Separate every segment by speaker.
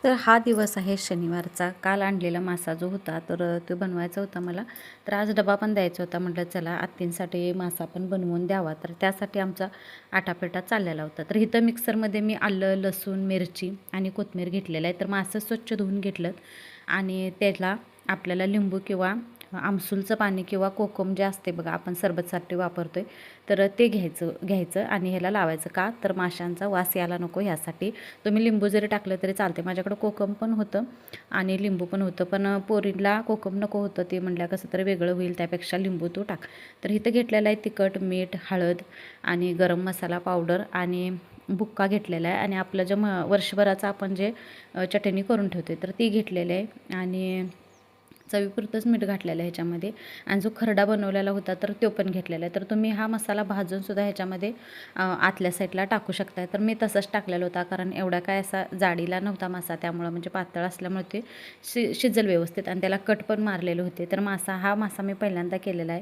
Speaker 1: तर हा दिवस आहे शनिवारचा. काल आणलेला मासा जो होता तर तो बनवायचा होता मला. तर आज डबा पण द्यायचा होता. म्हटलं चला आत्तींसाठी मासा पण बनवून द्यावा. तर त्यासाठी आमचा आटापिटा चाललेला होता. तर इथं मिक्सरमध्ये मी आलं, लसूण, मिरची आणि कोथिंबीर घेतलेलं आहे. तर मासं स्वच्छ धुवून घेतलं आणि त्याला आपल्याला लिंबू किंवा आमसूलचं पाणी किंवा कोकम जे असते बघा आपण सरबतसाठी वापरतो आहे तर ते घ्यायचं आणि ह्याला लावायचं. का तर माशांचा वास यायला नको ह्यासाठी. तुम्ही लिंबू जरी टाकलं तरी चालते. माझ्याकडं कोकम पण होतं आणि लिंबू पण होतं, पण पोरीला कोकम नको होतं. ते म्हटलं कसं तरी वेगळं होईल, त्यापेक्षा लिंबू तू टाक. तर इथं घेतलेलं आहे तिखट, मीठ, हळद आणि गरम मसाला पावडर आणि बुक्का घेतलेला आहे आणि आपलं जे वर्षभराचं आपण जे चटणी करून ठेवते तर ती घेतलेली आहे आणि चवीपुरतंच मीठ घातलेलं आहे ह्याच्यामध्ये. आणि जो खरडा बनवलेला होता तर तो पण घेतलेला आहे. तर तुम्ही हा मसाला भाजूनसुद्धा ह्याच्यामध्ये आतल्या साईडला टाकू शकताय. तर मी तसंच टाकलेलं होता, कारण एवढा काय असा जाडीला नव्हता मासा, त्यामुळं म्हणजे पातळ असल्यामुळे ते शिजल व्यवस्थित आणि त्याला कट पण मारलेले होते. तर हा मासा मी पहिल्यांदा केलेला आहे.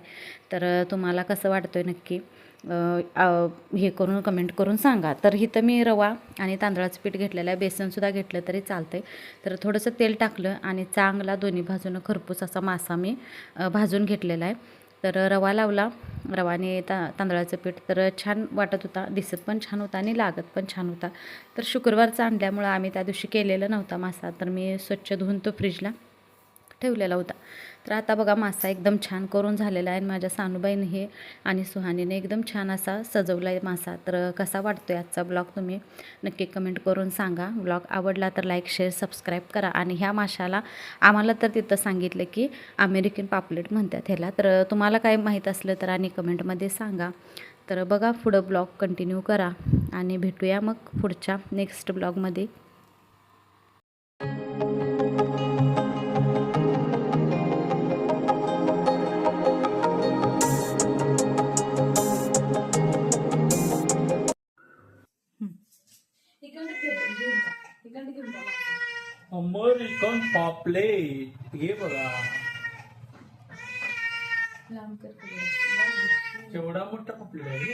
Speaker 1: तर तुम्हाला कसं वाटतं आहे नक्की हे करून कमेंट करून सांगा. तर इथं मी रवा आणि तांदळाचं पीठ घेतलेलं आहे, बेसनसुद्धा घेतलं तरी चालतं आहे. तर थोडंसं तेल टाकलं आणि चांगला दोन्ही बाजूनं खरपूस असा मासा मी भाजून घेतलेला आहे. तर रवा लावला, रवाने तांदळाचं पीठ तर छान वाटत होता, दिसत पण छान होता आणि लागत पण छान होता. तर शुक्रवारचा आणल्यामुळं आम्ही त्या दिवशी केलेला नव्हता मासा, तर मी स्वच्छ धुवून तो फ्रीजला ठेवलेला होता. तर आता बघा मासा एकदम छान करून झालेला आहे. माझ्या सानूबाईने हे आणि सुहानीने एकदम छान असा सजवला आहे मासा. तर कसा वाटतो आहे आजचा ब्लॉग तुम्ही नक्की कमेंट करून सांगा. ब्लॉग आवडला तर लाईक, शेअर, सबस्क्राईब करा. आणि ह्या माशाला आम्हाला तर तिथं सांगितलं की अमेरिकन पापलेट म्हणतात ह्याला. तर तुम्हाला काय माहीत असलं तर आणि कमेंटमध्ये सांगा. तर बघा पुढं ब्लॉग कंटिन्यू करा आणि भेटूया मग पुढच्या नेक्स्ट ब्लॉगमध्ये.
Speaker 2: अमेरिकन पापलेट हे बघा, केवढा मोठा पापलेट आहे.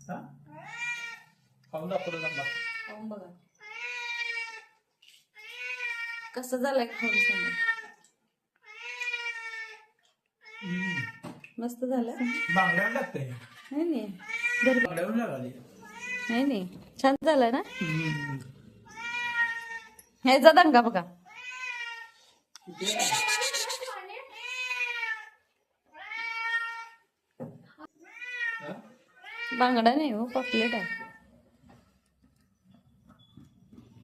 Speaker 2: हा, खाऊन दाखवलं ना.
Speaker 1: खाऊन बघा कसं झालंय, खाऊन सांगा. मस्त झालं.
Speaker 2: बांगड्या लागतंय,
Speaker 1: नाही नाही घरी
Speaker 2: बांगड्यावर लागली.
Speaker 1: नाही नाही छान झालं ना. हे जा दंगा बघा. बांगडा नाही हो, पापलेट आहे.